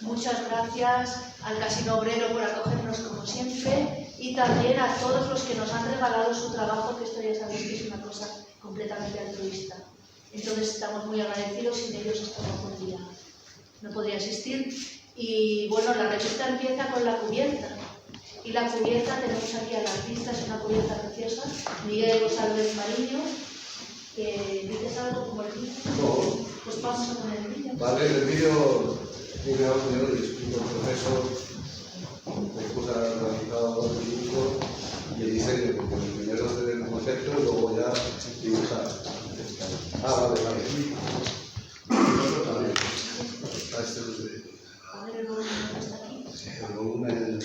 Muchas gracias al Casino Obrero por acogernos como siempre y también a todos los que nos han regalado su trabajo, que esto ya sabéis que es una cosa completamente altruista. Entonces estamos muy agradecidos, sin ellos esto no podría existir. Y bueno, la revista empieza con la cubierta. Y la cubierta, tenemos aquí al artista, es una cubierta preciosa, Miguel González Mariño. ¿Dices algo como el vídeo? No. Pues vamos a poner el vídeo. Vale, el vídeo tiene audio y explico el proceso de cómo se ha realizado el dibujo y el diseño, porque primero es el concepto y luego ya dibujar. Vale. Nosotros también. A ver el volumen que está aquí. El volumen.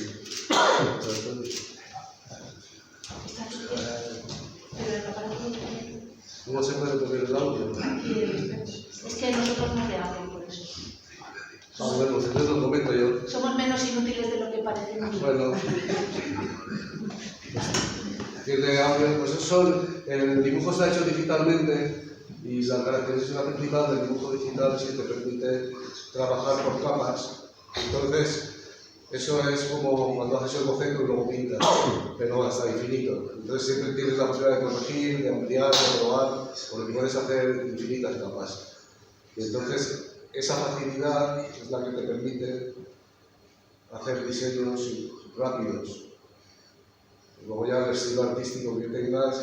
Está aquí. Pero el aparato de... ¿Cómo se puede poner el audio? Es que nosotros no le hablo por eso. Bueno, pues entonces lo comento yo. Somos menos inútiles de lo que parecemos. Bueno. Tiene audio, pues eso, el dibujo está hecho digitalmente y la característica principal del dibujo digital es que te permite trabajar por capas. Entonces, eso es como cuando haces el boceto y luego pintas, pero hasta infinito. Entonces siempre tienes la posibilidad de corregir, de ampliar, de probar, porque puedes hacer infinitas capas. Y entonces, esa facilidad es la que te permite hacer diseños rápidos. Luego ya el estilo artístico que tengas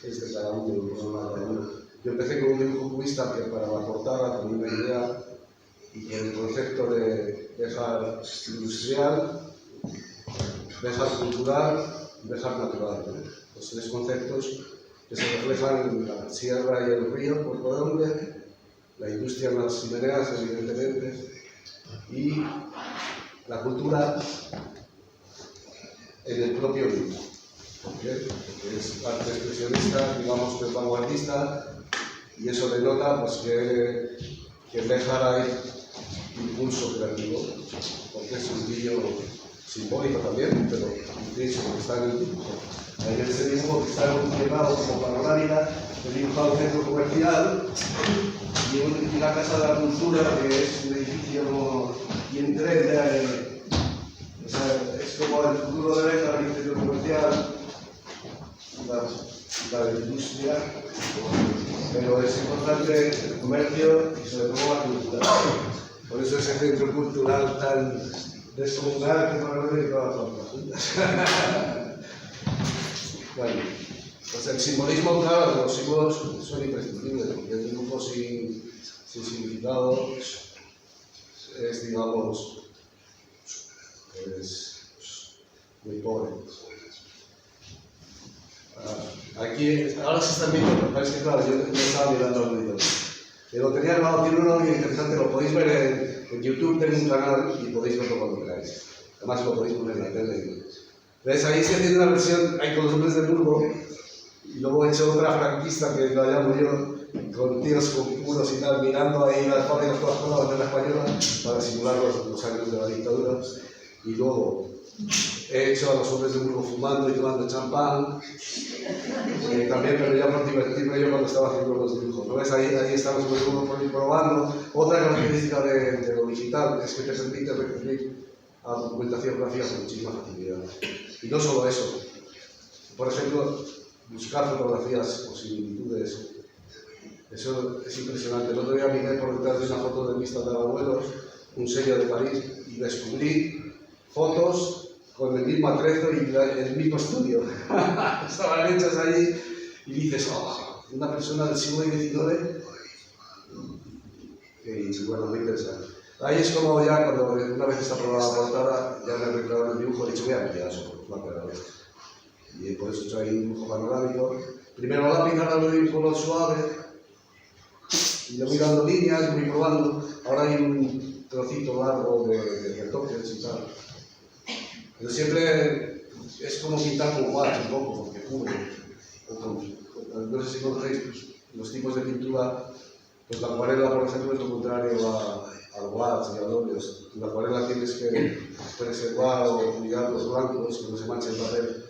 es de cada uno. Yo empecé con un dibujo cubista que para la portada tenía una idea y con el concepto de dejar industrial, dejar cultural y dejar natural. Los tres conceptos que se reflejan en la sierra y el río, por donde la industria en las chimeneas, evidentemente, y la cultura en el propio libro. ¿Por qué? Porque es arte expresionista, digamos que es vanguardista, y eso denota pues, que dejar ahí impulso creativo, porque es un vídeo simbólico también, pero intrínseco que está en el dibujo. En ese dibujo que está llevado como panorámica, he dibujado un centro comercial y una casa de la cultura, que es un edificio bien trend, o sea, es como el futuro de la industria comercial, la industria, pero es importante el comercio y sobre todo la cultura. Por eso ese centro cultural tan descomunal que no lo veo todas las cosas juntas. Bueno, pues el simbolismo, claro, los símbolos son imprescindibles, porque el dibujo sin significado es, digamos, muy pobre. Aquí, ahora se están viendo, pero es que claro, yo estaba mirando los vídeos. Lo tenía grabado, tiene un audio interesante, lo podéis ver en YouTube, tengo un canal y podéis verlo cuando queráis. Además lo podéis poner en la tele. ¿Ves? Ahí se tiene una versión, hay con los hombres de Burgos, y luego he hecho otra franquista que la llamo yo, con tíos con puros y tal, mirando ahí las fábricas todas con la bandera española para simular los años de la dictadura. Y luego he hecho a los hombres de Burgos fumando y tomando champán, también, pero ya por divertirme yo cuando estaba haciendo los dibujos. ¿No ves? Ahí estamos probando. Otra característica de lo digital es que te permite recurrir a documentación gráfica con muchísima facilidad. Y no solo eso. Por ejemplo, buscar fotografías o similitudes. Eso es impresionante. El otro día miré por detrás de una foto de mis tatarabuelos, un sello de París, y descubrí fotos con el mismo atrezo y el mismo estudio. Estaban hechas allí y dices, oh, una persona del siglo XIX. Y bueno, muy interesante. Ahí es como ya cuando una vez está aprobada la portada, ya me he recreado el dibujo, he dicho, voy a ampliar eso, por una vez. Y por eso he hecho ahí un dibujo panorámico. Primero la lápiz, ahora lo dibujo suave, y lo voy dando líneas, voy probando. Ahora hay un trocito largo de retoques y tal. Pero siempre es como pintar con guache un poco, porque cubre. No sé si conocéis los tipos de pintura, pues la acuarela, por ejemplo, es lo contrario al guache y al óleo. En la acuarela tienes que preservar o cuidar los blancos, que no se manche el papel.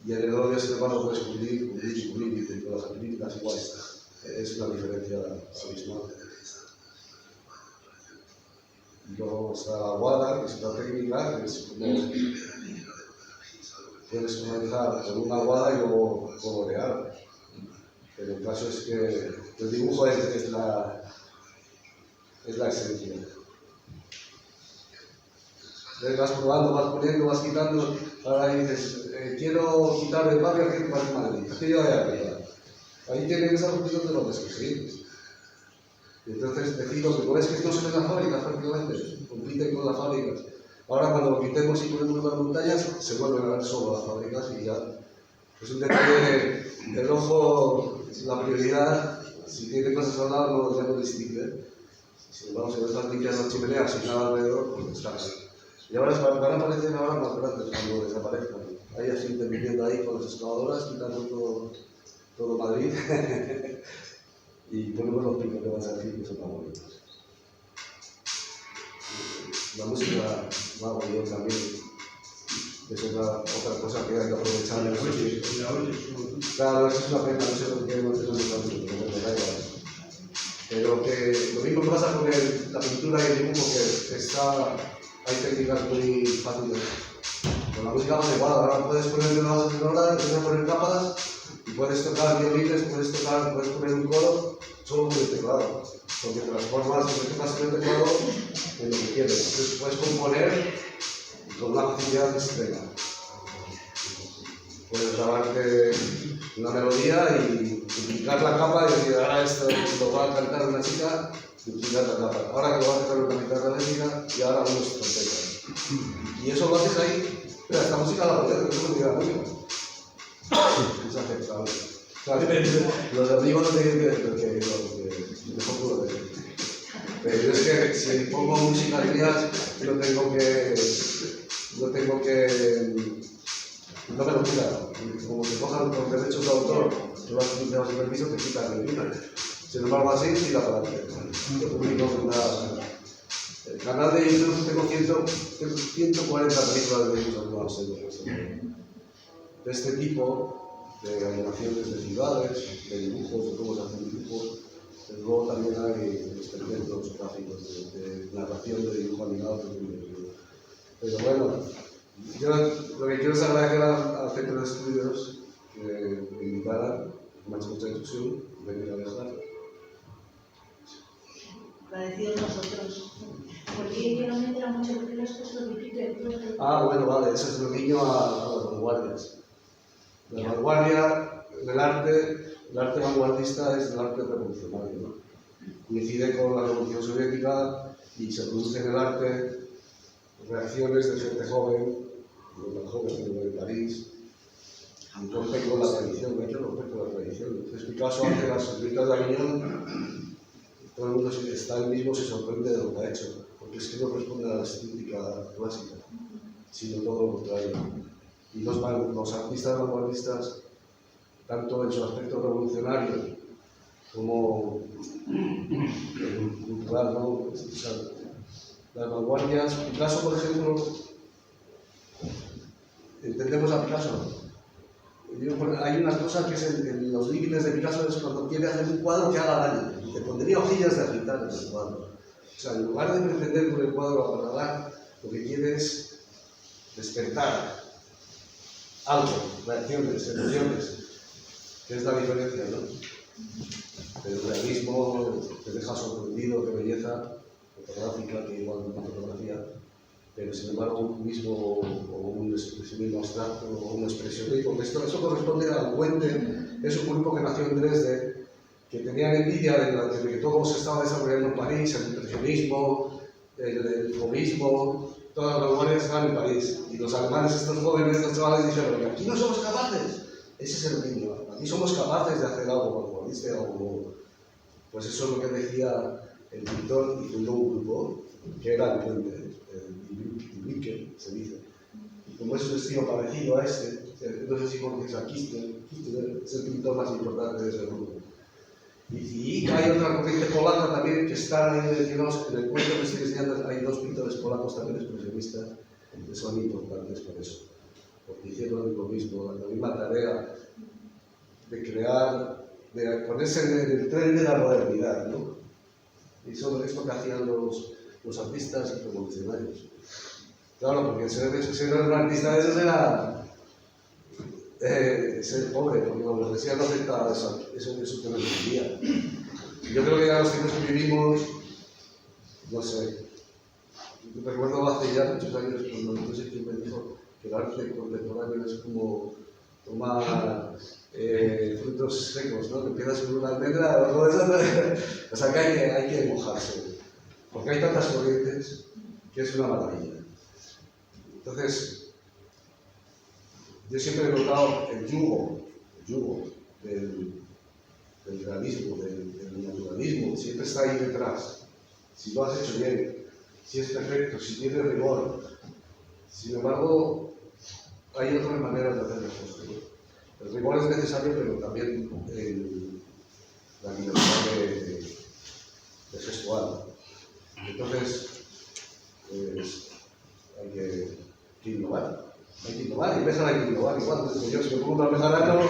Y en el óleo, sin embargo, puedes cubrir, y con las acrílicas igual. Es una diferencia abismal. luego está la guada, que es otra técnica, que es como puedes comenzar con una guada y luego colorear. Pero el caso es que el dibujo es la esencia. Entonces vas probando, vas poniendo, vas quitando. Ahora dices, quiero quitar el barrio que parece Madrid, aquello de arriba. Ahí tiene que estar un poquito de lo que sí. Y entonces decido que es que no se ven las fábricas prácticamente, compiten con las fábricas. Ahora cuando lo quitemos y ponemos las montañas, se vuelven a ver solo las fábricas y ya. Es un detalle del ojo, la prioridad, si tiene cosas al lado ya no distingue. Si vamos a ver las limpias las chimeneas sin nada alrededor, pues está ahí. Y ahora van a aparecer ahora más grandes cuando desaparezcan. Hay así viviendo ahí con las excavadoras, quitando todo Madrid. Y ponemos los picos que vas a decir que son tan bonitos. La música va a volver también. Es otra cosa que hay que aprovechar en el sitio. Claro, eso es una pena, no sé por qué no tenemos tanto, pero bueno, da igual. Pero que lo mismo pasa con la pintura y el dibujo, que hay técnicas muy fáciles. Con la música más igual, ahora puedes poner una base sonora, puedes poner capas, y puedes tocar violines, puedes poner un coro, solo con el teclado. Porque transformas lo que tocas en el teclado en lo que quieres. Entonces puedes componer con una facilidad extrema. Puedes grabarte una melodía y duplicar la capa y decir, ahora esto lo va a cantar una chica, duplicar la capa. Ahora que lo va a cantar una guitarra eléctrica y ahora unos trompetas. Y eso lo haces ahí. Pero esta música la podés, no es una idea única. Es aceptable. Claro, los amigos de mejor puedo decir. Pero es que si pongo música de jazz, no me lo quitan. Como que cojan los derechos de autor, tú vas a quitar el permiso, te quitan el dinero. Sin embargo, así, tira para adelante. Yo publico el canal de YouTube, tengo 140 películas de dibujos de este tipo, de animaciones de ciudades, de dibujos, de cómo se hacen dibujos. Luego también hay experimentos gráficos de narración de dibujo animado. Pero bueno, yo lo que quiero es agradecer al Centro de Estudios que me invitaran, me ha hecho mucha ilusión venir a viajar. Agradecidos nosotros. Porque yo no me entera mucho porque las cosas lo difíciles. Ah, bueno, vale, eso es lo niño a las vanguardias. La vanguardia del arte, el arte vanguardista es el arte revolucionario, ¿no? Coincide con la Revolución Soviética y se produce en el arte reacciones de gente joven, de París, rompen con la tradición, hay que romper con la tradición. Entonces Picasso hace las señoritas de Aviñón, todo el mundo está él mismo se sorprende de lo que ha hecho, porque es que no responde a la estética clásica, sino todo lo contrario. Y los artistas vanguardistas, tanto en su aspecto revolucionario como cultural, ¿no? O sea, las vanguardias, Picasso, por ejemplo, entendemos a Picasso. Hay una cosa que es en los límites de Picasso, es cuando quiere hacer un cuadro que haga daño. Te pondría hojillas de afeitar en el cuadro. O sea, en lugar de pretender con el cuadro apagar, lo que quiere es despertar algo, reacciones, emociones, que es la diferencia, ¿no? El realismo te deja sorprendido, qué belleza fotográfica, que igual una fotografía, pero sin embargo un cubismo o un expresionismo abstracto o un expresionismo, eso corresponde al Puente, es un grupo que nació en Dresde, que tenían envidia de que todo se estaba desarrollando en París, el impresionismo, el cubismo, todas las vanguardias estaban en París, y los alemanes, estos jóvenes, estos chavales dijeron, aquí no somos capaces, ese es el niño, aquí somos capaces de hacer algo vanguardista, algo nuevo. Pues eso es lo que decía el pintor y fundó un grupo, que era el Puente, el Wickel, se dice. Y como es un estilo parecido a este, no sé si conoces a Kistler, es el pintor más importante de ese grupo. Y hay otra corriente polaca también que están ahí mencionados en el cuento que estoy enseñando, hay dos pintores polacos también expresionistas que son importantes por eso, porque hicieron lo mismo, la misma tarea de crear, de ponerse en el tren de la modernidad, ¿no? Y eso es lo que hacían los artistas revolucionarios. Claro, porque ser un artista de esos era ser pobre, porque la burguesía no acepta eso que nos vivía. Yo creo que ya los tiempos que vivimos, no sé, recuerdo hace ya muchos años cuando no sé quién me dijo que el arte contemporáneo es como tomar frutos secos, ¿no? Que empiezas con una almendra o todo eso, o sea que hay que mojarse, porque hay tantas corrientes que es una maravilla. Entonces, yo siempre he notado el yugo del realismo, del naturalismo, siempre está ahí detrás. Si lo has hecho bien, si es perfecto, si tiene rigor. Sin embargo, hay otras maneras de hacer las cosas, ¿no? El rigor es necesario, pero también la libertad de gestual. Entonces, pues, hay que innovar. Hay que innovar, y empezar hay que innovar. Igual, desde yo, si me pongo a trabajar algo,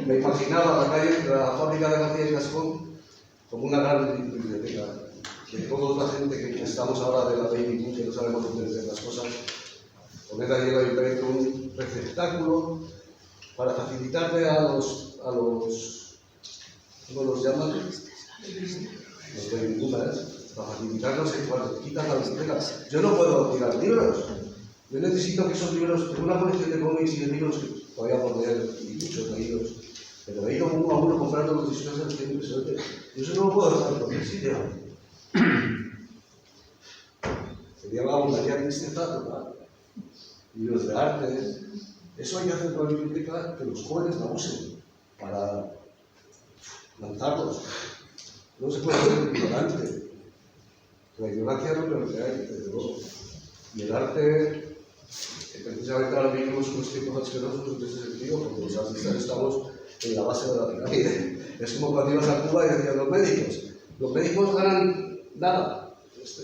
me imaginaba la calle, la fábrica de García y Gascón, como una gran biblioteca. De toda la gente que estamos ahora de la baby boom, que no sabemos entender las cosas, poner ahí en el ayuntamiento un receptáculo para facilitarle a los ¿cómo los llaman? Los baby boomers, para facilitarlos en cuanto quitan las bibliotecas. Yo no puedo tirar libros. Yo necesito que esos libros, tengo una colección de cómics y de libros que todavía por leer, y muchos leídos, pero he ido uno a uno comprando los discos que es impresionante. Yo eso no lo puedo dejar en cualquier sitio. Sería una tristeza total. Libros de arte. Eso hay que hacer con la biblioteca, que los jóvenes la usen para lanzarlos. No se puede ser ignorante. La ignorancia no es lo que hay, desde luego. Y el arte, precisamente ahora vivimos unos tiempos asquerosos en ese sentido, porque los artistas estamos en la base de la pirámide. Es como cuando ibas a Cuba y decían los médicos ganan nada,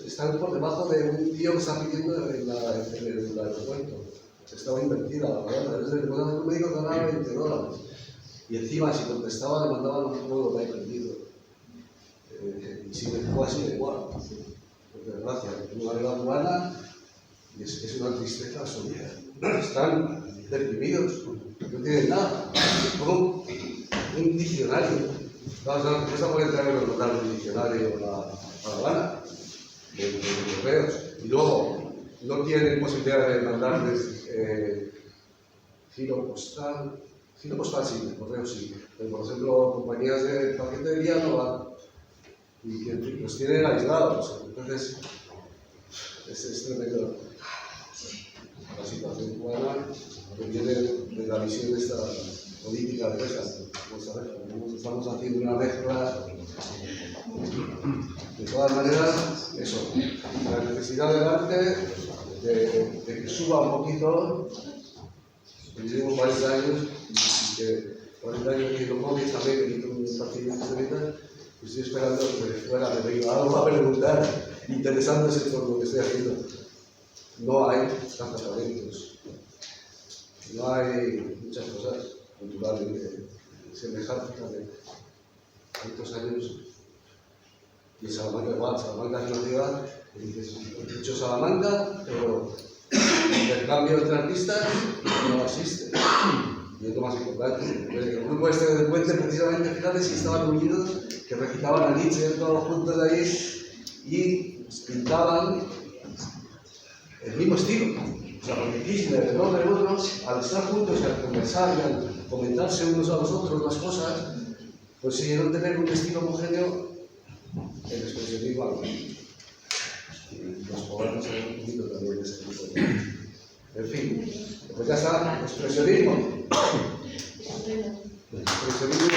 están por debajo de un tío que está pidiendo en el aeropuerto. Estaba invertida la palabra, es decir, los médicos ganaban $20. Y encima, si contestaba, le mandaban un juego que hay perdido. Y si me fue así, da igual. Por desgracia, es una realidad humana. Y es una tristeza absoluta. Están deprimidos, no tienen nada. Como un diccionario. No se puede traer a notar un diccionario a La Habana, de correos. Y luego no tienen posibilidad de mandarles giro postal sí, de correo sí. Pero, por ejemplo, compañías de paquetería no van. Y que los tienen aislados. Entonces, es tremendo. La situación cubana que viene de la visión de esta política de pesas. Estamos haciendo una mezcla. De todas maneras, eso, la necesidad del arte de que suba un poquito. Llevo 40 años y que 40 años haciendo cómics también, que quito un partido de estoy esperando que de fuera me venga algo a preguntar, interesándose por lo que estoy haciendo. No hay tantos talentos, no hay muchas cosas culturalmente semejantes de tantos años. Y Salamanca igual, Salamanca es una ciudad que dices, he dicho Salamanca, pero el intercambio entre artistas no existe. Y es lo más importante. El grupo este del puente, precisamente, fíjate si estaban unidos, que recitaban a Nietzsche todos juntos ahí y pintaban el mismo estilo. O sea, porque Kirchner, el otro, al estar juntos y al conversar y al comentarse unos a los otros las cosas, consiguieron tener un estilo homogéneo. El expresionismo algo. Y los poblanos han un poquito también de ese tipo de cosas. En fin, pues ya está, expresionismo. El expresionismo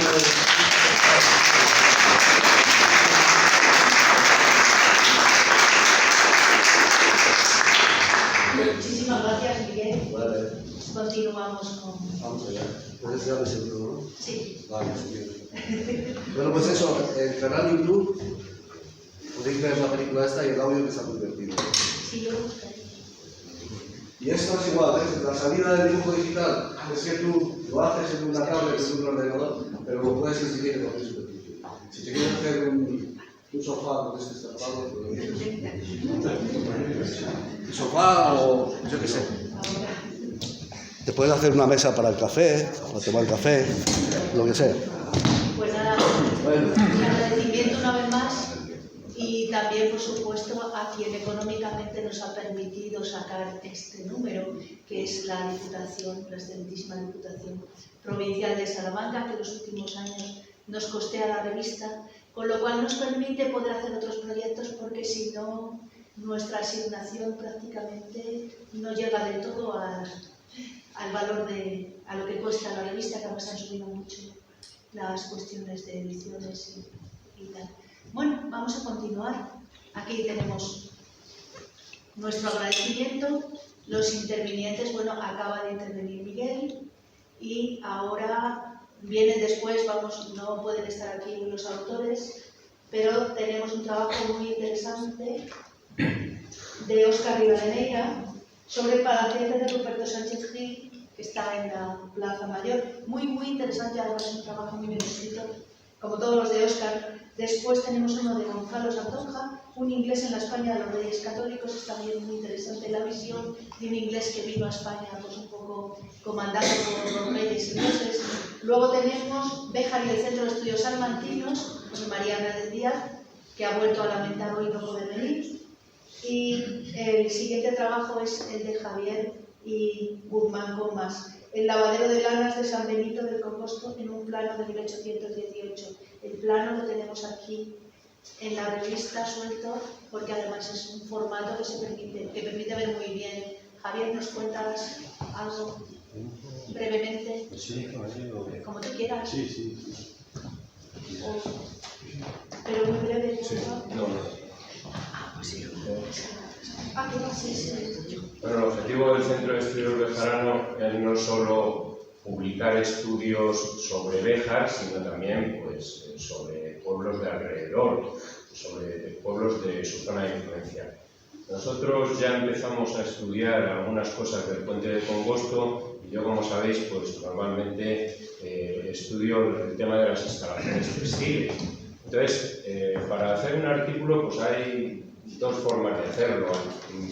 Muchísimas gracias, Miguel. Vale. Continuamos con... Vamos allá. Entonces ya me siento, ¿no? Sí. Vale, bien. Bueno, pues eso, el canal YouTube, podéis ver la película esta y el audio que está muy divertido. Sí, yo lo buscaré. Y esto es igual, ¿eh? La salida del dibujo digital es que tú lo haces en una tablet, en un ordenador, pero lo puedes escribir en cualquier superficie. Si te quieres hacer un Un sofá con este tapado. Un sofá o yo qué sé. Te puedes hacer una mesa para el café, para tomar café, lo que sea. Pues nada, Bueno. agradecimiento una vez más y también, por supuesto, a quien económicamente nos ha permitido sacar este número, que es la Diputación, la excelentísima Diputación Provincial de Salamanca, que en los últimos años nos costea la revista, con lo cual nos permite poder hacer otros proyectos, porque si no, nuestra asignación prácticamente no llega del todo al valor a lo que cuesta la revista, que además han subido mucho las cuestiones de ediciones y tal. Bueno, vamos a continuar. Aquí tenemos nuestro agradecimiento. Los intervinientes, bueno, acaba de intervenir Miguel y ahora vienen después, no pueden estar aquí los autores, pero tenemos un trabajo muy interesante de Óscar Rivadeneira sobre Palaciente de Ruperto Sánchez Gil, que está en la Plaza Mayor. Muy interesante, además es un trabajo muy bien escrito, como todos los de Óscar. Después tenemos uno de Gonzalo Santonja, un inglés en la España de los Reyes Católicos, es también muy interesante la visión de un inglés que vino a España pues un poco comandado por los reyes ingleses. Luego tenemos Béjar y el Centro de Estudios Salmantinos, José María Hernández Díaz, que ha vuelto a lamentar hoy no poder venir. Y el siguiente trabajo es el de Javier y Guzmán Comas, el lavadero de lanas de San Benito del Congosto en un plano de 1818. El plano lo tenemos aquí en la revista suelto, porque además es un formato que permite ver muy bien. Javier, ¿nos cuentas algo brevemente? Sí, como tú quieras. Sí. Pero muy breve, Sí, ¿no? ¿Qué más? Sí. Bueno, el objetivo del Centro de Estudios Bejarano es no solo publicar estudios sobre Béjar, sino también pues, sobre pueblos de alrededor, sobre pueblos de su zona de influencia. Nosotros ya empezamos a estudiar algunas cosas del puente de Congosto y yo, como sabéis, pues normalmente estudio el tema de las instalaciones textiles. Entonces, para hacer un artículo, pues hay dos formas de hacerlo.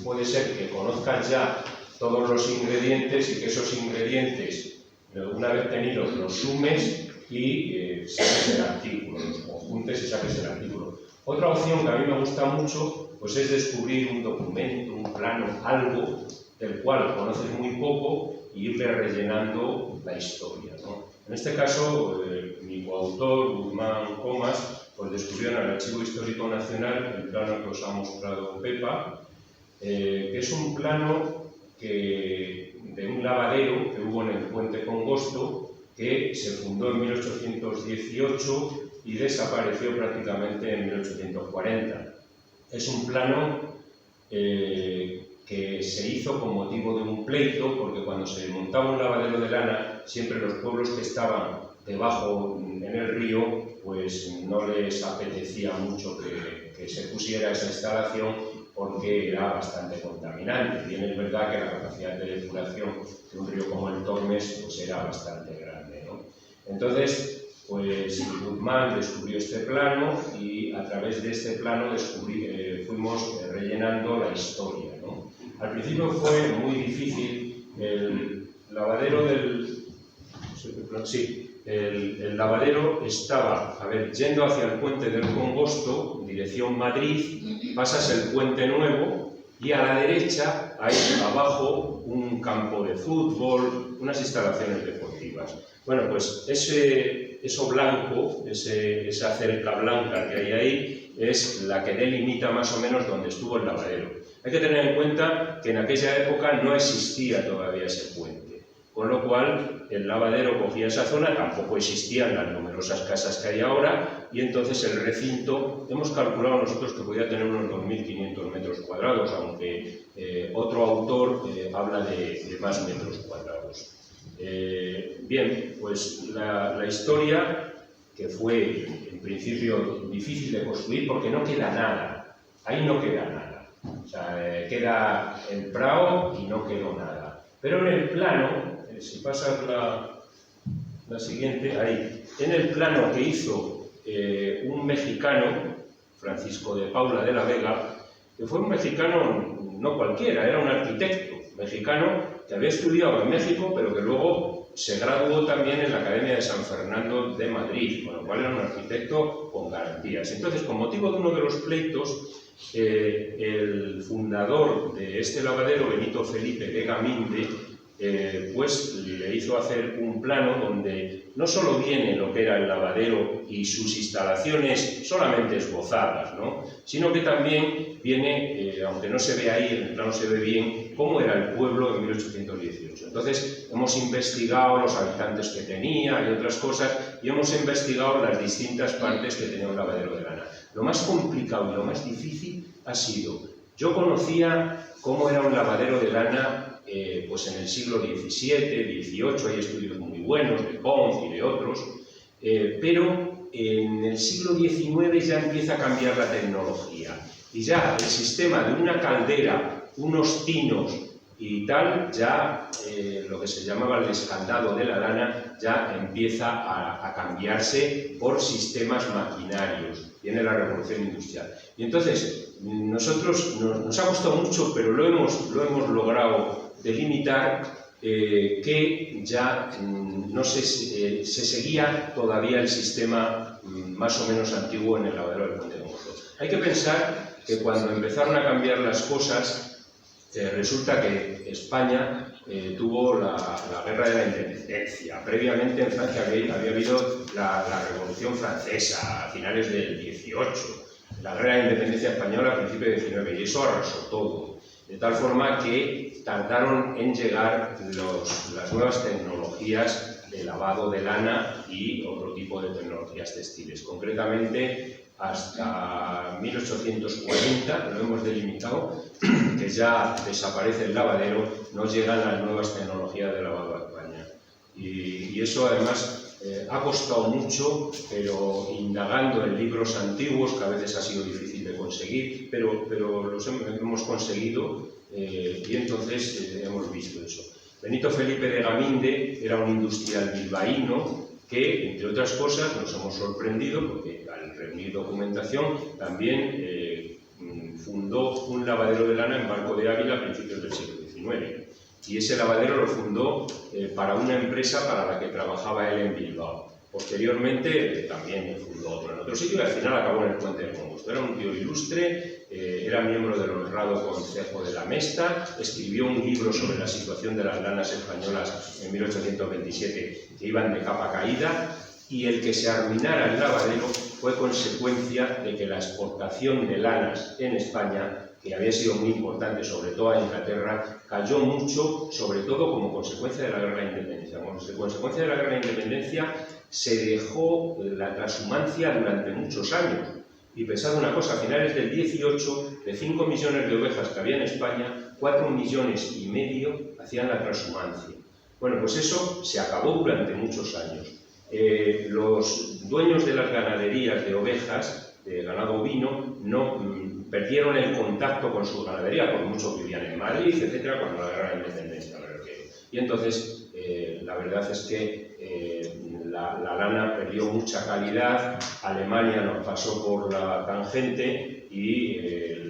Puede ser que conozcas ya todos los ingredientes y que esos ingredientes, una vez tenidos, los sumes y saques el artículo, o juntes y saques el artículo. Otra opción que a mí me gusta mucho pues es descubrir un documento, un plano, algo del cual conoces muy poco y irle rellenando la historia, ¿no? En este caso, mi coautor, Guzmán Comas, pues descubrió en el Archivo Histórico Nacional el plano que os ha mostrado Pepa, que es un plano de un lavadero que hubo en el puente Congosto, que se fundó en 1818 y desapareció prácticamente en 1840. Es un plano que se hizo con motivo de un pleito, porque cuando se montaba un lavadero de lana, siempre los pueblos que estaban debajo en el río, pues no les apetecía mucho que se pusiera esa instalación porque era bastante contaminante. Bien es verdad que la capacidad de depuración de un río como el Tormes pues era bastante grande, ¿no? Entonces, pues Guzmán descubrió este plano y a través de este plano fuimos rellenando la historia, ¿no? Al principio fue muy difícil. El lavadero el lavadero estaba, yendo hacia el puente del Congosto, dirección Madrid, pasas el puente nuevo y a la derecha hay abajo un campo de fútbol, unas instalaciones deportivas. Bueno, pues eso blanco, esa cerca blanca que hay ahí, es la que delimita más o menos donde estuvo el lavadero. Hay que tener en cuenta que en aquella época no existía todavía ese puente, con lo cual el lavadero cogía esa zona, tampoco existían las numerosas casas que hay ahora, y entonces el recinto, hemos calculado nosotros que podía tener unos 2.500 metros cuadrados, aunque otro autor habla de más metros cuadrados. Bien, pues la historia, que fue en principio difícil de construir porque no queda nada, ahí no queda nada, o sea, queda el prado y no quedó nada. Pero en el plano, si pasas la siguiente, ahí, en el plano que hizo un mexicano, Francisco de Paula de la Vega, que fue un mexicano no cualquiera, era un arquitecto mexicano que había estudiado en México, pero que luego se graduó también en la Academia de San Fernando de Madrid, con lo cual era un arquitecto con garantías. Entonces, con motivo de uno de los pleitos, el fundador de este lavadero, Benito Felipe de Gaminde, pues le hizo hacer un plano donde no solo viene lo que era el lavadero y sus instalaciones solamente esbozadas, ¿no?, sino que también viene, aunque no se ve ahí, en el plano se ve bien, cómo era el pueblo en 1818. Entonces hemos investigado los habitantes que tenía y otras cosas, y hemos investigado las distintas partes que tenía un lavadero de lana. Lo más complicado y lo más difícil ha sido, yo conocía cómo era un lavadero de lana pues en el siglo XVII, XVIII, hay estudios muy buenos de Pons y de otros, pero en el siglo XIX ya empieza a cambiar la tecnología y ya el sistema de una caldera, unos tinos y tal, ya lo que se llamaba el escaldado de la lana ya empieza a cambiarse por sistemas maquinarios. Viene la revolución industrial. Y entonces, nosotros nos ha costado mucho, pero lo hemos logrado delimitar, que ya no se seguía todavía el sistema más o menos antiguo en el lavadero del Puente de Mosto. Hay que pensar que cuando empezaron a cambiar las cosas, resulta que España tuvo la guerra de la independencia. Previamente en Francia había habido la Revolución Francesa a finales del XVIII, la guerra de la independencia española a principios del XIX, y eso arrasó todo. De tal forma que tardaron en llegar las nuevas tecnologías de lavado de lana y otro tipo de tecnologías textiles. Concretamente, hasta 1840, lo hemos delimitado, que ya desaparece el lavadero, no llegan las nuevas tecnologías de lavado a España. Y eso además ha costado mucho, pero indagando en libros antiguos, que a veces ha sido difícil de conseguir, pero los hemos conseguido, y entonces hemos visto eso. Benito Felipe de Gaminde era un industrial bilbaíno que, entre otras cosas, nos hemos sorprendido porque al reunir documentación también fundó un lavadero de lana en Barco de Ávila a principios del siglo XIX. Y ese lavadero lo fundó para una empresa para la que trabajaba él en Bilbao. Posteriormente también fundó otro en otro sitio y al final acabó en el Puente de Congosto. Era un tío ilustre, era miembro del honrado Consejo de la Mesta, escribió un libro sobre la situación de las lanas españolas en 1827 que iban de capa caída, y el que se arruinara el lavadero fue consecuencia de que la exportación de lanas en España, que había sido muy importante, sobre todo a Inglaterra, cayó mucho, sobre todo como consecuencia de la Guerra de la Independencia. Como consecuencia de la Guerra de la Independencia se dejó la transhumancia durante muchos años. Y pensad una cosa, a finales del 18, de 5 millones de ovejas que había en España, 4,5 millones hacían la transhumancia. Bueno, pues eso se acabó durante muchos años. Los dueños de las ganaderías de ovejas, de ganado ovino, perdieron el contacto con su ganadería, por mucho que vivían en Madrid, etcétera, cuando la Guerra de la Independencia me refiero. Y entonces, la verdad es que la lana perdió mucha calidad, Alemania nos pasó por la tangente y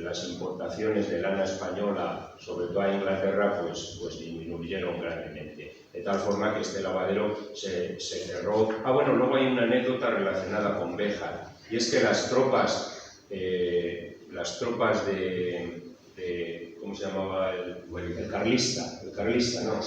las importaciones de lana española, sobre todo a Inglaterra, pues disminuyeron grandemente. De tal forma que este lavadero se cerró. Bueno, luego hay una anécdota relacionada con Béjar, y es que las tropas de ¿cómo se llamaba? El carlista, ¿no?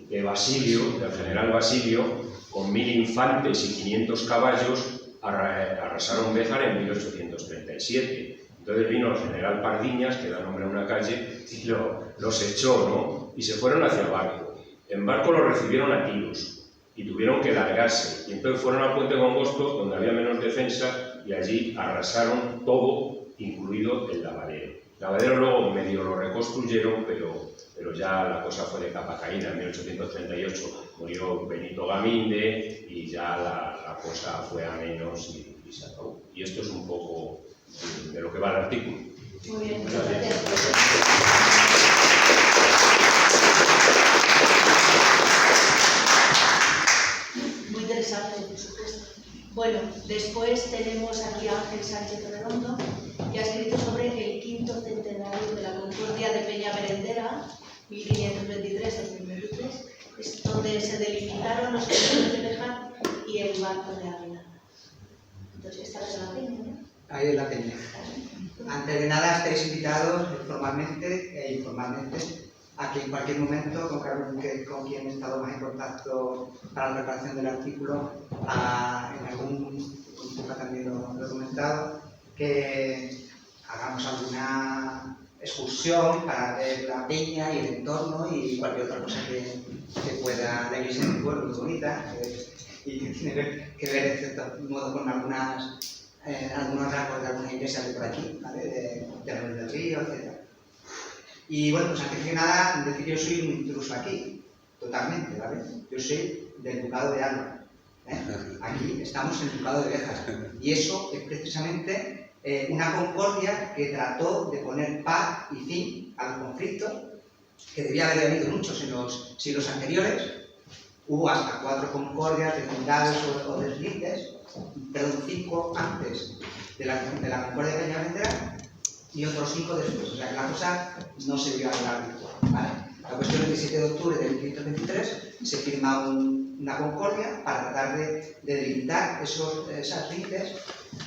De Basilio, del general Basilio, con 1000 infantes y 500 caballos, arrasaron Béjar en 1837. Entonces vino el general Pardiñas, que da nombre a una calle, y los echó, ¿no? Y se fueron hacia Barco. En Barco los recibieron a tiros y tuvieron que largarse. Y entonces fueron al Puente de Congosto, donde había menos defensa, y allí arrasaron todo, incluido el lavadero. El lavadero luego medio lo reconstruyeron, pero ya la cosa fue de capa caída. En 1838 murió Benito Gaminde y ya la cosa fue a menos y se acabó. Y esto es un poco de lo que va el artículo. Muy bien, muchas gracias. Muy interesante, por supuesto. Bueno, después tenemos aquí a Ángel Sánchez Redondo, línea merendera, 1523-2023, es donde se delimitaron los caminos de Béjar y el barco de Ávila. Entonces, esta es la peña, ¿no? Ahí es la peña. Antes de nada, estáis invitados formalmente e informalmente a que en cualquier momento, con quien he estado más en contacto para la preparación del artículo, en algún punto también lo he comentado, que hagamos alguna excursión para ver la peña y el entorno y cualquier otra cosa que pueda. La iglesia de mi pueblo, muy bonita, y que tiene que ver, en cierto modo, con algunos rasgos de algunas iglesias de por aquí, ¿vale? de la del Río, etc. Y bueno, pues antes que nada, decir que yo soy un intruso aquí, totalmente, ¿vale? Yo soy del Ducado de Alba. Aquí estamos en el Ducado de Béjar. Y eso es precisamente una concordia que trató de poner paz y fin al conflicto, que debía haber habido muchos en los siglos anteriores. Hubo hasta 4 concordias de condado o deslices, perdón, 5 antes de la concordia de Peñaventera y otros 5 después. O sea que la cosa no se dio a lo largo, ¿vale? La cuestión es que el 17 de octubre de 1523 se firma una concordia para tratar de delimitar esas límites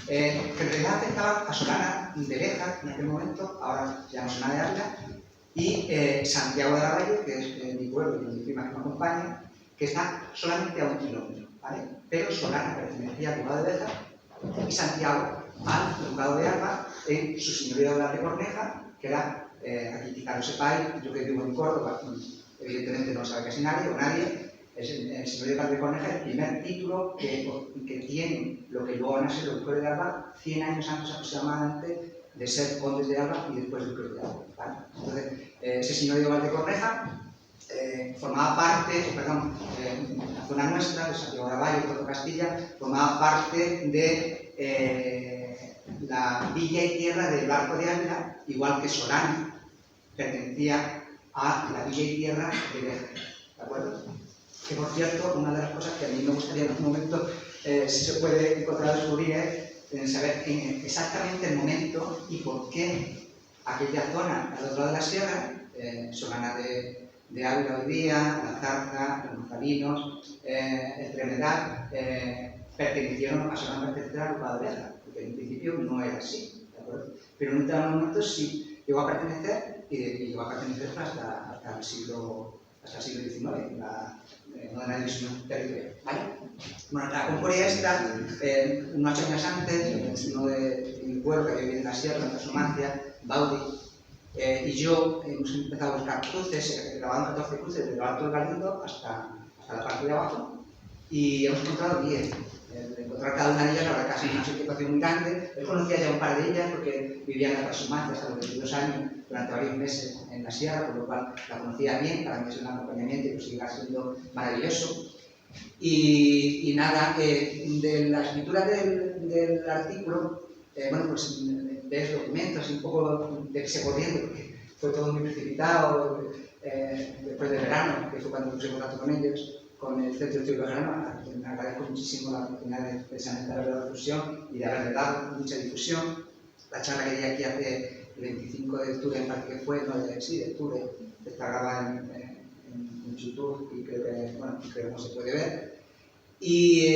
que en realidad afectaban a Solana de Béjar en aquel momento, ahora se llama Solana de Ávila, y Santiago de la Valle, que es mi pueblo y mi prima que me acompaña, que está solamente a 1 kilómetro, ¿vale? Pero Solana pertenecía al Ducado de Béjar y Santiago al Ducado de Alba en su señorío de la Corneja, que era, aquí quizá lo sepáis, yo que vivo en Córdoba, evidentemente no lo sabe casi nadie o nadie, es el señorío de la Corneja el primer título que tiene lo que luego van a ser los duques de Alba 100 años antes aproximadamente de ser condes de Alba y después duques de Alba, ¿vale? Entonces, ese señorío de Valdecorneja formaba parte, perdón, la zona nuestra, de Santiago de la Valle y Puerto Castilla, formaba parte de la villa y tierra del Barco de Ávila, igual que Solana pertenecía a la villa y tierra de Béjar, ¿de acuerdo? Que por cierto, una de las cosas que a mí me gustaría en algún momento, si se puede encontrar descubrir, es saber exactamente el momento y por qué aquella zona al otro lado de la sierra, Solana de Ávila hoy día, La Zarza, los Gonzalinos, el Tremedal, pertenecieron a Solana pertenecía al Ducado de Béjar, porque en principio no era así, ¿de acuerdo? Pero en un determinado momento sí llegó a pertenecer y llegó a pertenecer hasta el siglo XIX, moderna división territorial, ¿vale? Bueno, la concordia esta, unos años antes, uno de mi pueblo que vive en la sierra, en la Somacia, Baudi, y yo hemos empezado a buscar cruces, se grabaron 14 cruces desde lo alto del Galindo hasta la parte de abajo, y hemos encontrado 10. Encontrar cada una de ellas, la verdad, casi una situación muy grande. Él conocía ya un par de ellas porque vivía en la Somacia hasta los 22 años, durante varios meses en la sierra, por lo cual la conocía bien, para mí es un acompañamiento y pues sigue siendo maravilloso. Y nada, de la escritura del artículo, bueno, pues ves documentos y un poco de ese corriente, porque fue todo muy precipitado después del verano, que fue cuando puse en contacto con ellos, con el Centro de Estudios Bejarano. Agradezco muchísimo la oportunidad de precisamente haber dado difusión y de haberle dado mucha difusión. La charla que di aquí hace el 25 de octubre, me parece que fue, no, de octubre, está grabada en YouTube y creo que no se puede ver. Y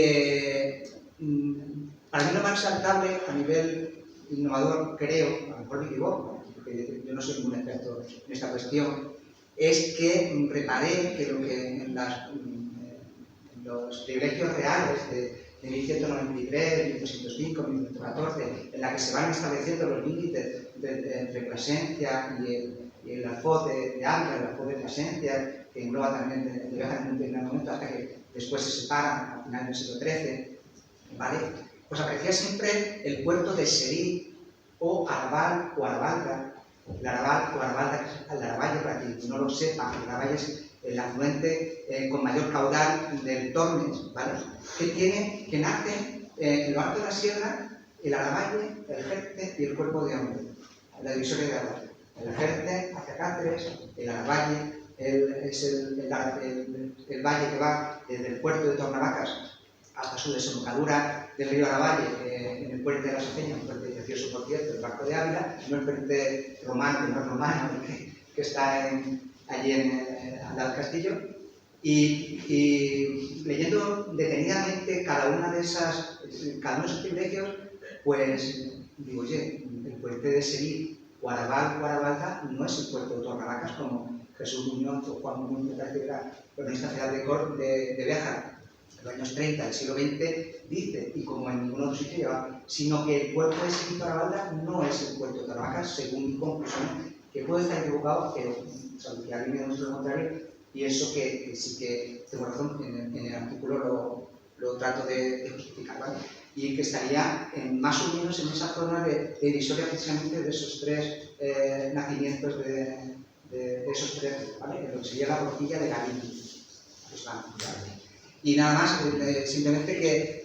para mí lo más saltable a nivel innovador, creo, a lo mejor me equivoco, porque yo no soy ningún experto en esta cuestión, es que reparé que lo que en los privilegios reales de 1193, 1205, 1114, en la que se van estableciendo los límites entre Plasencia y el alfoz de Ávila, el alfoz de Plasencia, que engloba también de Béjar en un determinado momento hasta que después se separan al final del siglo XIII, ¿vale? Pues aparecía siempre el puerto de Serí o Arabal o Arbalda. El Arabal o Arbalda, el Aravalle, para quien no lo sepa, el Aravalle es el afluente con mayor caudal del Tormes, ¿vale? Que nace en lo alto de la sierra, el Aravalle, el Jerte y el Cuerpo de Hombre, la divisoria de Aravalle. El Jerte hacia Cáceres, el Aravalle es el valle que va desde el puerto de Tornavacas hasta su desembocadura del río Aravalle, en el puente de la Soceña, un puente precioso, por cierto, el Barco de Ávila. No es puente romano, no es romano, que está allí en Andal Castillo, y leyendo detenidamente cada uno de esos privilegios, pues digo, oye, el puente de Sevilla, Guarabalda, no es el puerto de Torreblanca como Jesús Muñoz o Juan Muñoz, me parece que era cronista general de Béjar, en los años 30 del siglo XX, dice, y como en ningún otro sitio lleva, sino que el puerto de Sevilla Guarabalda no es el puerto de Torreblanca, según mi conclusión, que puede estar equivocado, pero que alguien me demuestre lo contrario. Y eso que sí que tengo razón, en el artículo lo trato de justificar, ¿vale? Y que estaría más o menos en esa zona de divisoria precisamente de esos tres nacimientos de esos tres, ¿vale? De lo que sería la rosquilla de Galicia. Y nada más, simplemente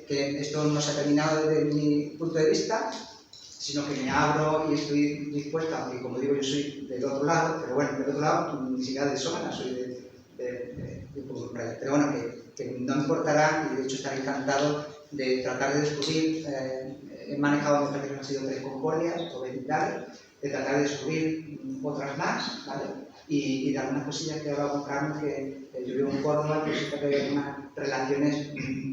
que esto no se ha terminado desde mi punto de vista, sino que me abro y estoy dispuesta, aunque como digo yo soy del otro lado, pero bueno, del otro lado ni siquiera de Somana, soy de pero bueno, que no me importará, y de hecho estaré encantado de tratar de descubrir, he manejado me parece que han sido 3 concordias o 20, de tratar de descubrir otras más, ¿vale? Y de algunas cosillas que he hablado con Carmen, que yo vivo en Córdoba, que resulta que hay unas relaciones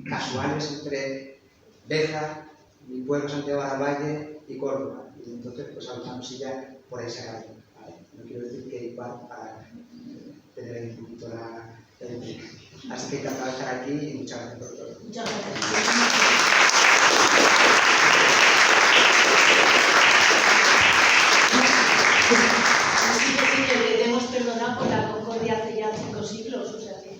casuales entre Béjar, mi pueblo Santiago de Valle y Córdoba, y entonces pues alguna cosilla por ahí se ha caído, ¿vale? No quiero decir que igual para tener un poquito la así que encantado de estar aquí y muchas gracias por todo. Muchas gracias. Así que pedimos perdonado por la concordia hace ya 5 siglos, o sea que,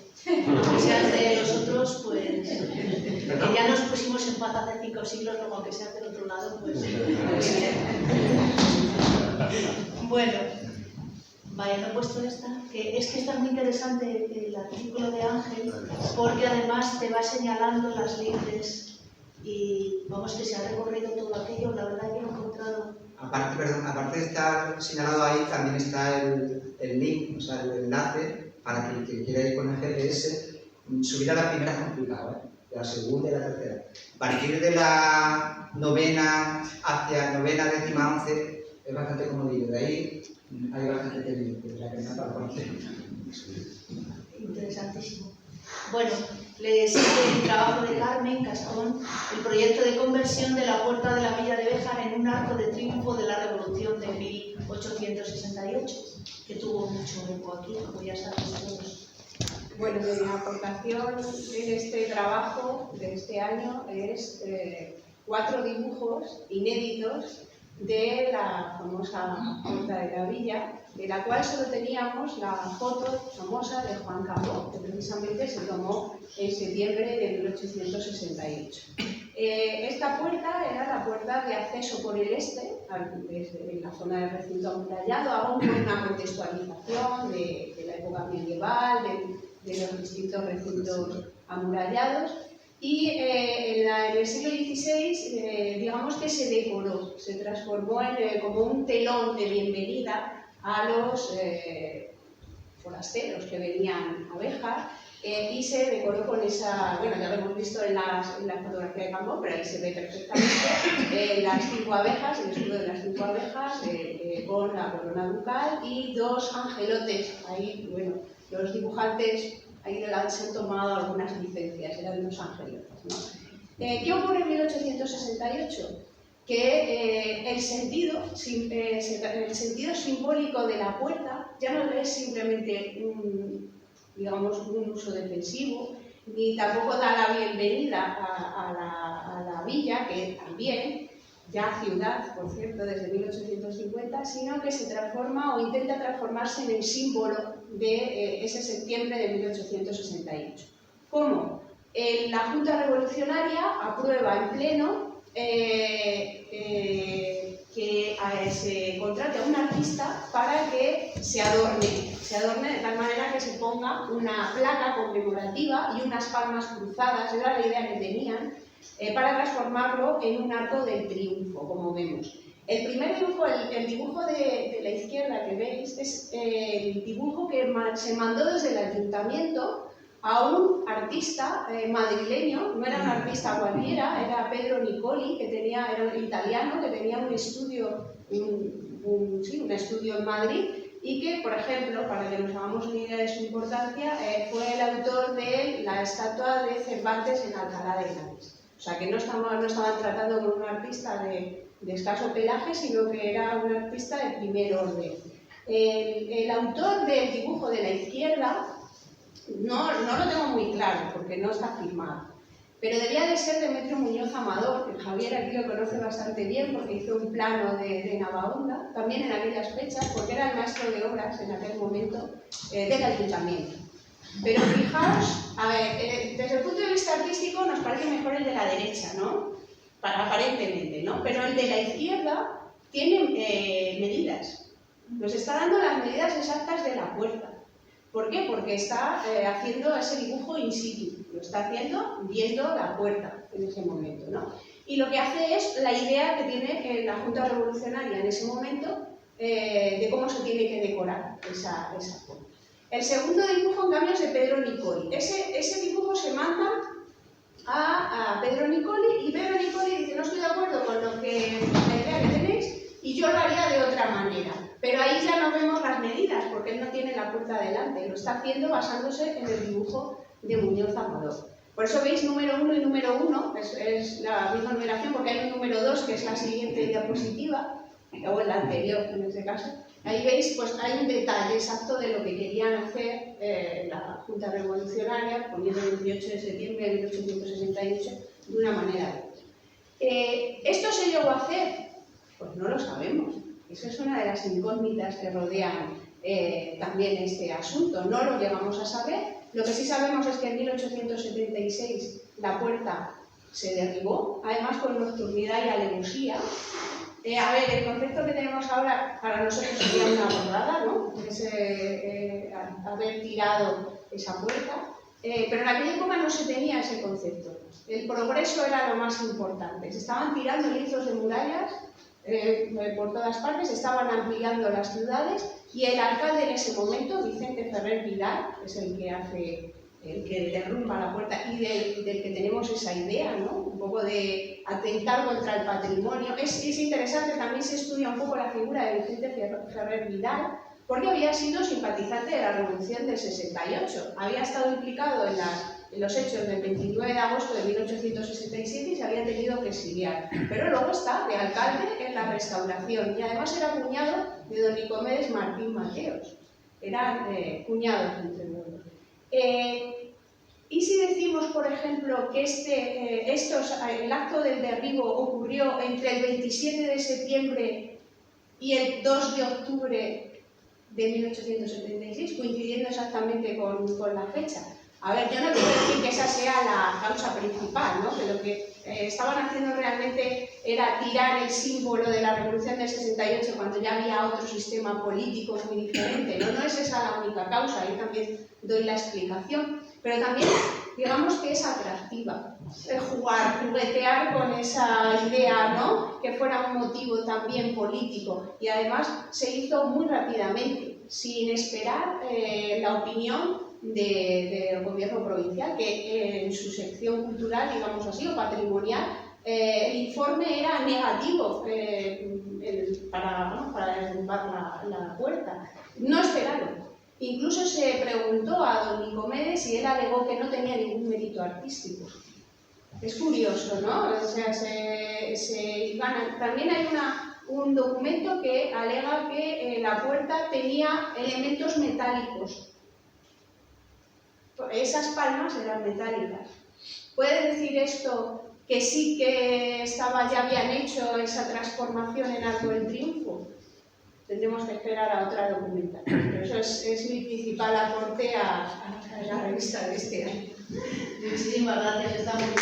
aunque sea de los otros, pues, que ya nos pusimos en paz hace 5 siglos, luego aunque sea del otro lado, pues, bueno. Vale, no he puesto esta, que es que está muy interesante el artículo de Ángel, porque además te va señalando las líneas y vamos que se ha recorrido todo aquello, la verdad que lo he encontrado. Aparte de estar señalado ahí, también está el link, o sea, el enlace, para que el que quiera ir con el GPS, subir a la primera es complicado, de la segunda y la tercera. A partir de la novena hacia novena, décima, 11, es bastante comodillo. De ahí hay bastante que la que para conocer. Interesantísimo. Bueno, le sigue el trabajo de Carmen Castón, el proyecto de conversión de la puerta de la Villa de Béjar en un arco de triunfo de la Revolución de 1868, que tuvo mucho eco aquí, como ya sabéis todos. Bueno, mi aportación en este trabajo de este año es 4 dibujos inéditos de la famosa puerta de la villa, de la cual solo teníamos la foto famosa de Juan Cambó, que precisamente se tomó en septiembre de 1868. Esta puerta era la puerta de acceso por el este, en la zona del recinto amurallado, aún con una contextualización de la época medieval, de los distintos recintos amurallados. Y en el siglo XVI, digamos que se decoró, se transformó en como un telón de bienvenida a los forasteros que venían a Béjar, y se decoró con esa, bueno, ya lo hemos visto en la fotografía de Cambó, pero ahí se ve perfectamente las 5 abejas, el escudo de las 5 abejas, con la corona ducal y 2 angelotes. Ahí, bueno, los dibujantes ahí se han tomado algunas licencias, eran unos angelotes, ¿no? ¿Qué ocurre en 1868? Que el sentido simbólico de la puerta ya no es simplemente un uso defensivo, ni tampoco da la bienvenida a la villa, que también, ya ciudad, por cierto, desde 1850, sino que se transforma o intenta transformarse en el símbolo de ese septiembre de 1868. ¿Cómo? La Junta Revolucionaria aprueba en pleno que se contrate a un artista para que se adorne de tal manera que se ponga una placa conmemorativa y unas palmas cruzadas, era la idea que tenían, para transformarlo en un arco del triunfo, como vemos. El primer dibujo, el dibujo de la izquierda que veis, es el dibujo que se mandó desde el ayuntamiento a un artista madrileño, no era un artista cualquiera, era Pedro Nicoli, era un italiano, que tenía un estudio, un estudio en Madrid, y que, por ejemplo, para que nos hagamos una idea de su importancia, fue el autor de la estatua de Cervantes en Alcalá de Henares. O sea, que no estaban tratando con un artista de escaso pelaje, sino que era un artista de primer orden. El autor del dibujo de la izquierda no lo tengo muy claro, porque no está firmado. Pero debía de ser Demetrio Muñoz Amador, que Javier aquí lo conoce bastante bien porque hizo un plano de Navahonda, también en aquellas fechas, porque era el maestro de obras en aquel momento del ayuntamiento. Pero fijaos, a ver, desde el punto de vista artístico nos parece mejor el de la derecha, ¿no? Aparentemente, ¿no? Pero el de la izquierda tiene medidas. Nos está dando las medidas exactas de la puerta. ¿Por qué? Porque está haciendo ese dibujo in situ, lo está haciendo viendo la puerta en ese momento, ¿no? Y lo que hace es la idea que tiene la Junta Revolucionaria en ese momento de cómo se tiene que decorar esa puerta. El segundo dibujo, en cambio, es de Pedro Nicoli. Ese dibujo se manda a Pedro Nicoli y Pedro Nicoli dice: no estoy de acuerdo con la idea que tenéis y yo lo haría de otra manera. Pero ahí ya no vemos las medidas, porque él no tiene la puerta delante, lo está haciendo basándose en el dibujo de Muñoz Amador. Por eso veis número 1 y número 1, es la misma numeración, porque hay un número 2 que es la siguiente diapositiva, o la anterior en este caso. Ahí veis, pues hay un detalle exacto de lo que querían hacer la Junta Revolucionaria, poniendo el 28 de septiembre de 1868 de una manera u otra. ¿Esto se llegó a hacer? Pues no lo sabemos. Esa es una de las incógnitas que rodean también este asunto. No lo llegamos a saber. Lo que sí sabemos es que en 1876 la puerta se derribó, además con nocturnidad y alevosía. A ver, el concepto que tenemos ahora para nosotros sería una borrada, ¿no? Es haber tirado esa puerta. Pero en aquella época no se tenía ese concepto. El progreso era lo más importante. Se estaban tirando lienzos de murallas por todas partes, estaban ampliando las ciudades y el alcalde en ese momento, Vicente Ferrer Vidal, es el que derrumba la puerta y del que tenemos esa idea, ¿no? Un poco de atentar contra el patrimonio. Es interesante, también se estudia un poco la figura de Vicente Ferrer Vidal, porque había sido simpatizante de la Revolución del 68, había estado implicado en los hechos del 29 de agosto de 1867 y se había tenido que exiliar. Pero luego está de alcalde en la Restauración y además era cuñado de don Nicomedes Martín Mateos. Eran cuñados entre los dos. Y si decimos, por ejemplo, que el acto del derribo ocurrió entre el 27 de septiembre y el 2 de octubre de 1876, coincidiendo exactamente con la fecha. A ver, yo no quiero decir que esa sea la causa principal, ¿no? Que lo que estaban haciendo realmente era tirar el símbolo de la Revolución del 68 cuando ya había otro sistema político muy diferente. No es esa la única causa, ahí también doy la explicación. Pero también, digamos que es atractiva, juguetear con esa idea, ¿no? Que fuera un motivo también político. Y además se hizo muy rápidamente, sin esperar la opinión del gobierno provincial, que en su sección cultural, digamos así, o patrimonial, el informe era negativo para derrumbar la puerta. No esperaron. Incluso se preguntó a don Nicomedes y él alegó que no tenía ningún mérito artístico. Es curioso, ¿no? O sea, también hay un documento que alega que la puerta tenía elementos metálicos. Esas palmas eran metálicas. ¿Puede decir esto que sí que ya habían hecho esa transformación en Arco del Triunfo? Tendremos que esperar a otra documentación. Pero eso es mi principal aporte a la revista de este año. Muchísimas gracias, está muy bien.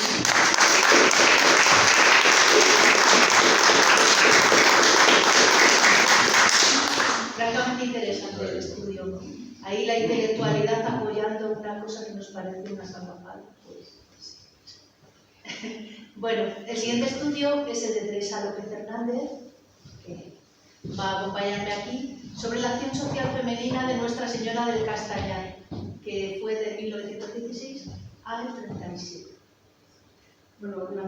Francamente interesante el estudio. Ahí la intelectualidad apoyando una cosa que nos parece una salvajada. Bueno, el siguiente estudio es el de Teresa López Hernández, que va a acompañarme aquí, sobre la acción social femenina de Nuestra Señora del Castañar, que fue de 1916 al 37. Bueno, la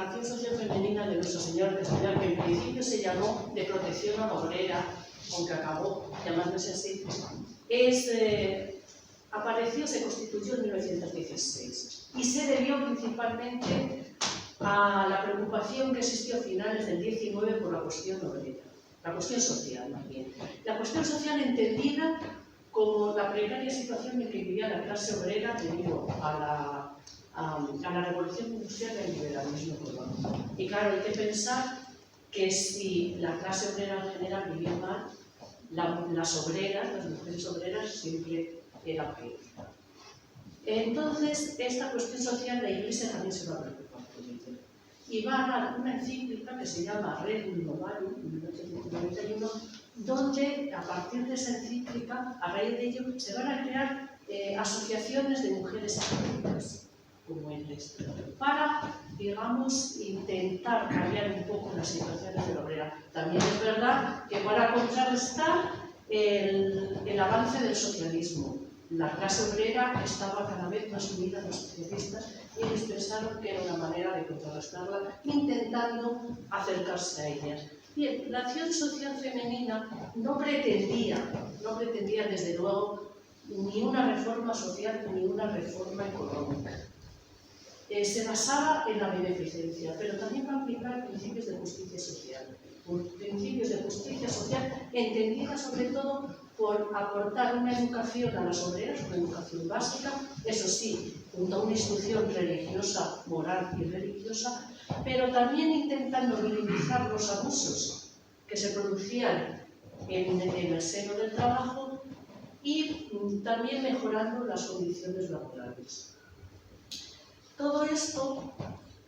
acción social femenina de Nuestra Señora del Castañar, que en principio se llamó de protección obrera aunque acabó llamándose así, apareció, se constituyó en 1916 y se debió principalmente a la preocupación que existió a finales del 19 por la cuestión obrera, la cuestión social más bien. La cuestión social entendida como la precaria situación en que vivía la clase obrera debido a la revolución industrial y al liberalismo económico. Y claro, hay que pensar que si la clase obrera en general vivía mal, las obreras, las mujeres obreras, siempre eran peor. Entonces, esta cuestión social la Iglesia también se va a preocupar por ella. Y va a dar una encíclica que se llama Rerum Novarum, en 1891, donde, a partir de esa encíclica, a raíz de ello, se van a crear asociaciones de mujeres católicas, como esta, para, digamos, intentar cambiar un poco las situaciones de la obrera. También es verdad que para contrarrestar el avance del socialismo, la clase obrera estaba cada vez más unida a los socialistas y ellos pensaron que era una manera de contrarrestarla, intentando acercarse a ellas. Bien, la acción social femenina no pretendía desde luego ni una reforma social ni una reforma económica. Se basaba en la beneficencia, pero también va a aplicar principios de justicia social. Principios de justicia social entendida sobre todo por aportar una educación a las obreras, una educación básica, eso sí, junto a una instrucción religiosa, moral y religiosa, pero también intentando minimizar los abusos que se producían en el seno del trabajo y también mejorando las condiciones laborales. Todo esto,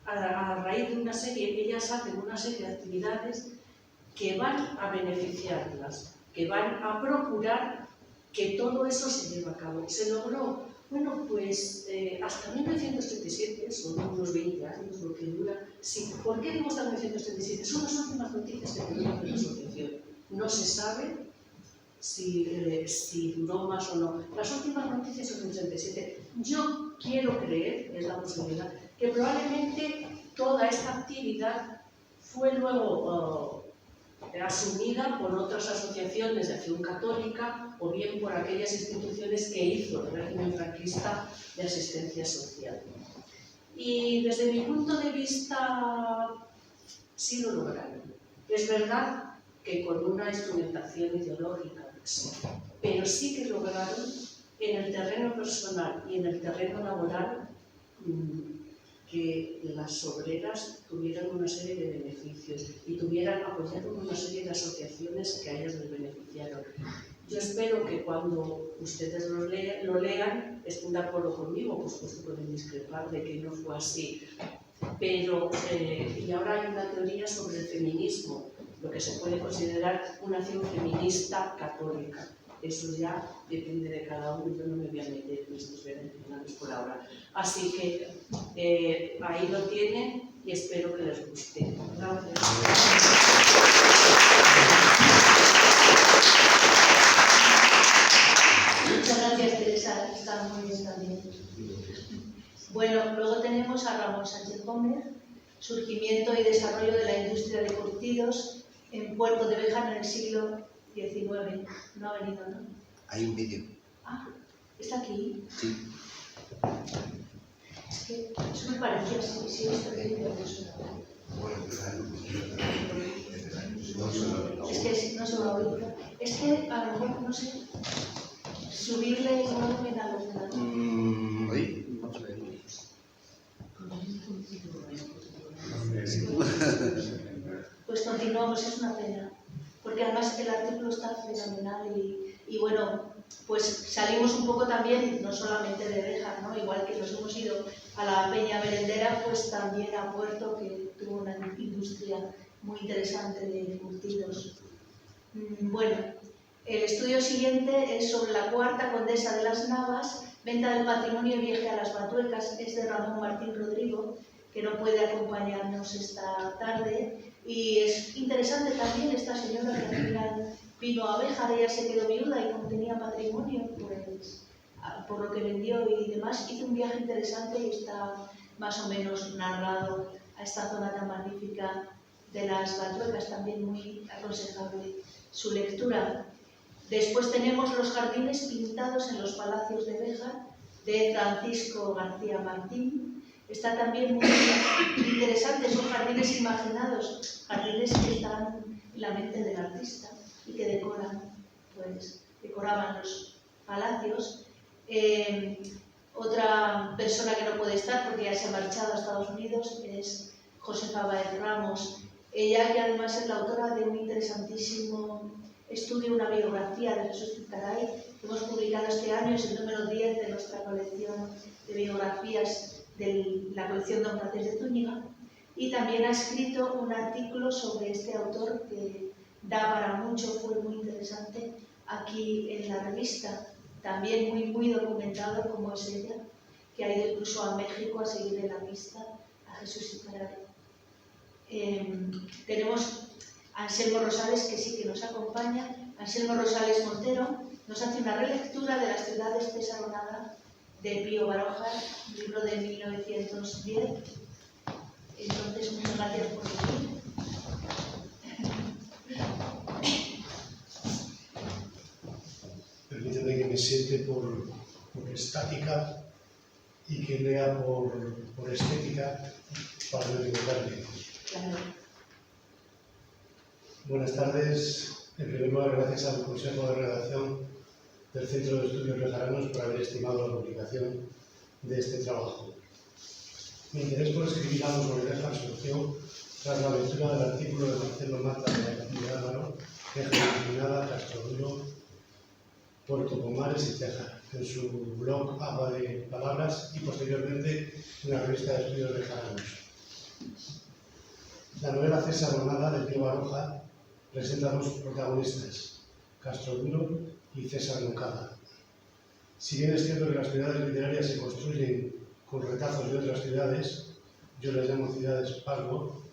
a raíz de una serie, ellas hacen una serie de actividades que van a beneficiarlas, que van a procurar que todo eso se lleve a cabo. Se logró, bueno, pues hasta 1937, son unos 20 años lo que dura. Sí, ¿por qué digo hasta 1937? Son las últimas noticias que tenemos de la asociación. No se sabe si duró más o no. Las últimas noticias son del 37. Yo quiero creer, es la posibilidad, que probablemente toda esta actividad fue luego asumida por otras asociaciones de acción católica o bien por aquellas instituciones que hizo el régimen franquista de asistencia social. Y desde mi punto de vista, sí lo lograron. Es verdad que con una instrumentación ideológica, sí, pero sí que lograron en el terreno personal y en el terreno laboral que las obreras tuvieran una serie de beneficios y apoyaron una serie de asociaciones que a ellas les beneficiaron. Yo espero que cuando ustedes lo lean estén de acuerdo conmigo, pues pueden discrepar de que no fue así. Pero, y ahora hay una teoría sobre el feminismo, lo que se puede considerar una acción feminista católica. Eso ya depende de cada uno, yo no me voy a meter en estos beneficios por ahora. Así que ahí lo tienen y espero que les guste. Gracias. Muchas gracias, Teresa, está muy bien también. Bueno, luego tenemos a Ramón Sánchez Gómez, surgimiento y desarrollo de la industria de curtidos en Puerto de Béjar en el siglo XIX. No ha venido, ¿no? Hay un vídeo. Ah, ¿está aquí? Sí. Es que eso me parecía así, sí, está aquí. Es que no se va a oír. Es que a lo mejor, no sé, subirle y no me da los datos. Oye, no sé. Pues continuamos, es una pena, porque además el artículo está fenomenal y bueno, pues salimos un poco también, no solamente de Béjar, ¿no? Igual que nos hemos ido a la Peña Merendera, pues también a Puerto, que tuvo una industria muy interesante de curtidos. Bueno, el estudio siguiente es sobre la cuarta condesa de las Navas, venta del patrimonio y viaje a las Batuecas, es de Ramón Martín Rodrigo, que no puede acompañarnos esta tarde. Y es interesante también esta señora que al final vino a Béjar, ella se quedó viuda y como tenía patrimonio, pues por lo que vendió y demás, hizo un viaje interesante y está más o menos narrado a esta zona tan magnífica de las Batuecas, también muy aconsejable. su lectura. Después tenemos los jardines pintados en los palacios de Béjar, de Francisco García Martín. Está también muy interesante, son jardines imaginados, jardines que están en la mente del artista y que decoraban los palacios. Otra persona que no puede estar porque ya se ha marchado a Estados Unidos es Josefa Baez Ramos. Ella, que además es la autora de un interesantísimo estudio, una biografía de Jesús Cizcaray, que hemos publicado este año, es el número 10 de nuestra colección de biografías de la colección Don Francés de Zúñiga, y también ha escrito un artículo sobre este autor que da para mucho, fue muy interesante aquí en la revista, también muy documentado como es ella, que ha ido incluso a México a seguirle la pista a Jesús Cizcaray. Tenemos a Anselmo Rosales, que sí que nos acompaña. Anselmo Rosales Montero nos hace una relectura de las ciudades de Saronada de Pío Baroja, un libro de 1910. Entonces, muchas gracias por venir. Permíteme que me siente por estática y que lea por estética para no equivocarme. Claro. Buenas tardes. En primer lugar, gracias al Consejo de Redacción del Centro de Estudios Bejaranos por haber estimado la publicación de este trabajo. Mi interés por escribir algo sobre Béjar surgió tras la lectura del artículo de Marcelo Mata de Álvaro, Béjar Iluminada, Castroduro, Puerto Pomares y Cejar, en su blog Agua de Palabras y posteriormente en la revista de Estudios Bejaranos. La novela César Ronada de Pío Baroja presenta dos protagonistas, Castroduro y César Moncada. Si bien es cierto que las ciudades literarias se construyen con retazos de otras ciudades, yo las llamo ciudades Pasgo,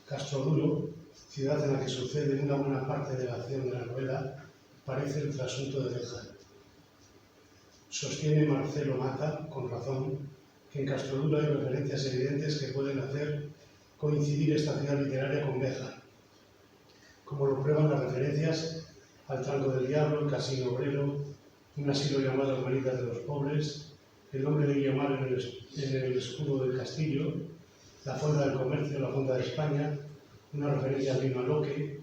Castroduro, ciudad en la que sucede una buena parte de la acción de la novela, parece el trasunto de Béjar. Sostiene Marcelo Mata, con razón, que en Castroduro hay referencias evidentes que pueden hacer coincidir esta ciudad literaria con Béjar, como lo prueban las referencias al Tranco del Diablo, el Casino Obrero, un asilo llamado Hermanitas de los Pobres, el nombre de Guiomar en el escudo del castillo, la Fonda del Comercio, la Fonda de España, una referencia al vino Aloque,